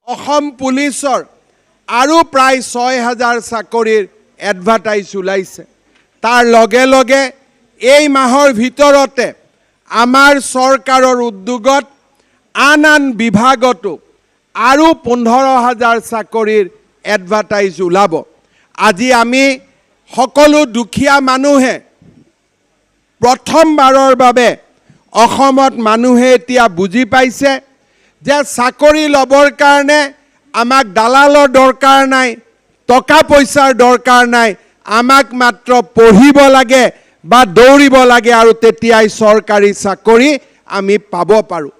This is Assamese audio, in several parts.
অসম পুলিচৰ আৰু প্ৰায় ৬,০০০ চাকৰিৰ এডভাৰটাইজ ওলাইছে। তাৰ লগে লগে এই মাহৰ ভিতৰতে আমাৰ চৰকাৰৰ উদ্যোগত আন বিভাগতো আৰু ১৫,০০০ চাকৰিৰ এডভাৰটাইজ ওলাব। আজি আমি সকলো দুখীয়া মানুহে প্ৰথমবাৰৰ বাবে অসমত মানুহে এতিয়া বুজি পাইছে যে চাকৰি ল'বৰ কাৰণে আমাক দালালৰ দৰকাৰ নাই, টকা পইচাৰ দৰকাৰ নাই, আমাক মাত্ৰ পঢ়িব লাগে বা দৌৰিব লাগে আৰু তেতিয়াই চৰকাৰী চাকৰি আমি পাব পাৰোঁ।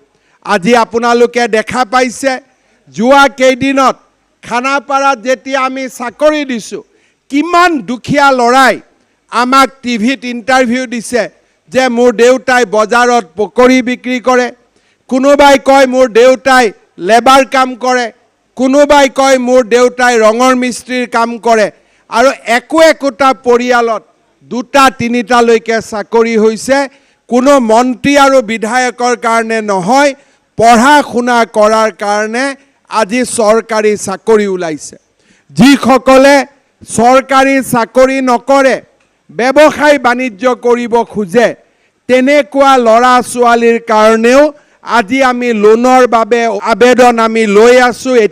আজি আপোনালোকে দেখা পাইছে যোৱা কেইদিনত খানাপাৰাত যেতিয়া আমি চাকৰি দিছোঁ, কিমান দুখীয়া ল'ৰাই আমাক টিভিত ইণ্টাৰভিউ দিছে যে মোৰ দেউতাই বজাৰত পকৰি বিক্ৰী কৰে, কোনোবাই কয় মোৰ দেউতাই লেবাৰ কাম কৰে, কোনোবাই কয় মোৰ দেউতাই ৰঙৰ মিস্ত্ৰীৰ কাম কৰে, আৰু একোটা পৰিয়ালত ২-৩টালৈকে চাকৰি হৈছে। কোনো মন্ত্ৰী আৰু বিধায়কৰ কাৰণে নহয়, পঢ়া শুনা কৰাৰ কাৰণে আজি চৰকাৰী চাকৰি ওলাইছে। যিসকলে চৰকাৰী চাকৰি নকৰে, ব্যৱসায় বাণিজ্য কৰিব খোজে, তেনেকুৱা ল'ৰা ছোৱালীৰ কাৰণেও আজি আমি লোনৰ বাবে আবেদন আমি লৈ আছোঁ।